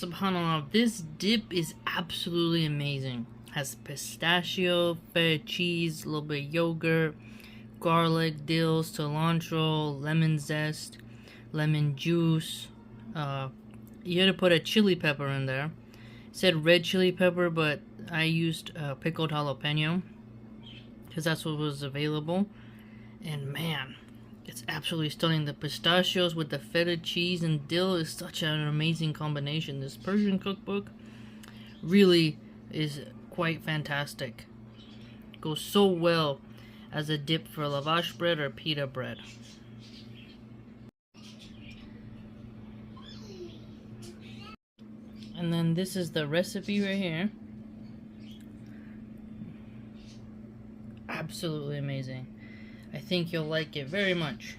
subhanAllah, this dip is absolutely amazing. Has pistachio, feta cheese, a little bit of yogurt, garlic, dill, cilantro, lemon zest, lemon juice. You had to put a chili pepper in there. It said red chili pepper, but I used pickled jalapeno because that's what was available. And man, it's absolutely stunning. The pistachios with the feta cheese and dill is such an amazing combination. This Persian cookbook really is quite fantastic. Goes so well as a dip for lavash bread or pita bread. And then this is the recipe right here. Absolutely amazing. I think you'll like it very much.